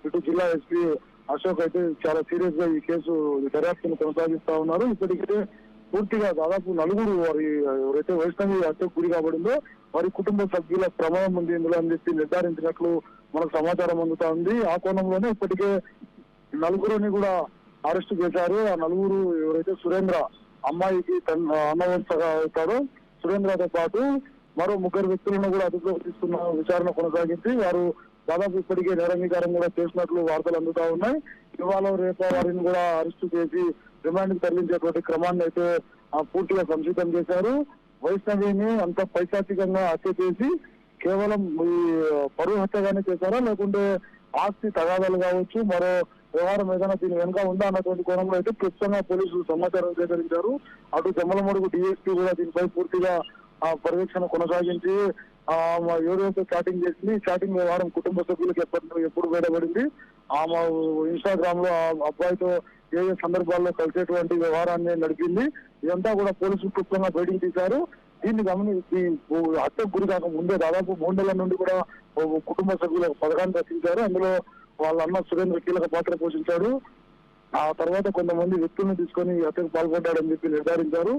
ఇటు జిల్లా ఎస్పీ అశోక్ అయితే చాలా సీరియస్ గా ఈ కేసు దర్యాప్తును కొనసాగిస్తా ఉన్నారు. ఇప్పటికైతే పూర్తిగా దాదాపు నలుగురు వారి ఎవరైతే వైష్ణవి హత్యకు గురి కాబడిందో వారి కుటుంబ సభ్యుల ప్రమాదం ఉంది ఇందులో అని చెప్పి నిర్ధారించినట్లు మనకు సమాచారం అందుతా ఉంది. ఆ కోణంలోనే ఇప్పటికే నలుగురిని కూడా అరెస్ట్ చేశారు. ఆ నలుగురు ఎవరైతే సురేంద్ర అమ్మాయికి అన్నవంతగా అవుతాడో సురేంద్రతో పాటు మరో ముగ్గురు వ్యక్తులను కూడా అదుపులోకి తీసుకున్న విచారణ కొనసాగించి వారు దాదాపు ఇప్పటికే నేరాంగీకారం కూడా చేసినట్లు వార్తలు అందుతా ఉన్నాయి. ఇవాళ రేపు వారిని కూడా అరెస్టు చేసి రిమాండ్ కి తరలించేటువంటి క్రమాన్ని అయితే పూర్తిగా సంసిద్ధం చేశారు. వైష్ణవిని అంత పైశాచికంగా హత్య చేసి కేవలం ఈ పరువు హత్యగానే చేశారా లేకుంటే ఆస్తి తగాదాలు కావచ్చు మరో వ్యవహారం ఏదైనా దీని వెనుక ఉందా అన్నటువంటి కోణంలో అయితే ప్రస్తుతంగా పోలీసులు సమాచారం సేకరించారు. అటు జమ్మలమడుగు డిఎస్పీ కూడా దీనిపై పూర్తిగా పర్యవేక్షణ కొనసాగించి ఎవరైతే చాటింగ్ చేసింది చాటింగ్ వ్యవహారం కుటుంబ సభ్యులకు ఎప్పుడు బయటపడింది ఆమె ఇన్స్టాగ్రామ్ లో ఆ అబ్బాయితో ఏ సందర్భాల్లో కలిసేటువంటి వ్యవహారాన్ని నడిపింది ఇదంతా కూడా పోలీసులు క్లుప్తంగా బయటికి తీశారు. దీన్ని గమనించి హత్యకు గురి కాక ముందే దాదాపు 3 నెలల నుండి కూడా కుటుంబ సభ్యులు పథకాన్ని రచించారు. అందులో వాళ్ళ అన్న సురేంద్ర కీలక పాత్ర పోషించాడు. ఆ తర్వాత కొంతమంది వ్యక్తులను తీసుకొని ఈ హత్యకు పాల్పడ్డాడని చెప్పి నిర్ధారించారు.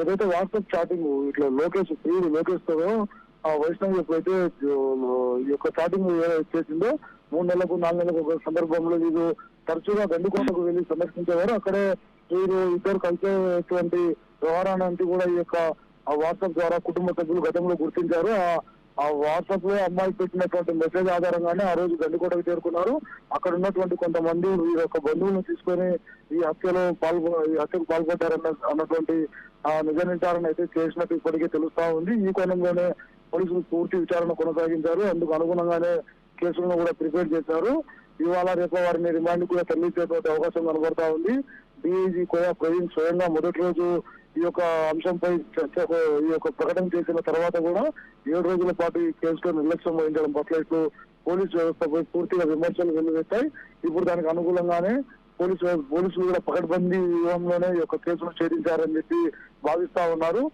ఏదైతే వాట్సాప్ చాటింగ్ ఇట్లా లోకేష్ తో వైష్ణవి ఎప్పుడైతే ఈ యొక్క చాటింగ్ చేసిందో 3 నెలలకు 4 నెలలకు ఒక సందర్భంలో వీరు తరచుగా గండికోటకు వెళ్లి సందర్శించేవారు. అక్కడే వీరు ఇద్దరు కలిసేటువంటి వ్యవహారాన్ని కూడా ఈ యొక్క వాట్సాప్ ద్వారా కుటుంబ సభ్యులు గతంలో గుర్తించారు. ఆ వాట్సాప్ లో అమ్మాయి పెట్టినటువంటి మెసేజ్ ఆధారంగానే ఆ రోజు గండికోటకు చేరుకున్నారు. అక్కడ ఉన్నటువంటి కొంతమంది ఈ యొక్క బంధువులను తీసుకొని ఈ హత్యకు పాల్పడ్డారన్నటువంటి నిజ నిర్ధారణ అయితే చేసినట్టు ఇప్పటికే తెలుస్తా ఉంది. ఈ కోణంలోనే పోలీసులు పూర్తి విచారణ కొనసాగించారు. అందుకు అనుగుణంగానే కేసులను కూడా ప్రిపేర్ చేశారు. ఇవాళ రేపు వారిని రిమాండ్ కూడా తరలించేటువంటి అవకాశం కనబడతా ఉంది. డీఐజీ కోయా ప్రవీణ్ స్వయంగా మొదటి రోజు ఈ యొక్క అంశంపై ఈ యొక్క ప్రకటన చేసిన తర్వాత కూడా 7 రోజుల పాటు ఈ కేసులో నిర్లక్ష్యం వహించడం పట్ల ఇట్లు పోలీసు వ్యవస్థపై పూర్తిగా విమర్శలు వెల్లువెత్తాయి. ఇప్పుడు దానికి అనుకూలంగానే పోలీసులు కూడా పకడ్బందీ వ్యూహంలోనే ఈ యొక్క కేసును ఛేదించారని చెప్పి భావిస్తా ఉన్నారు.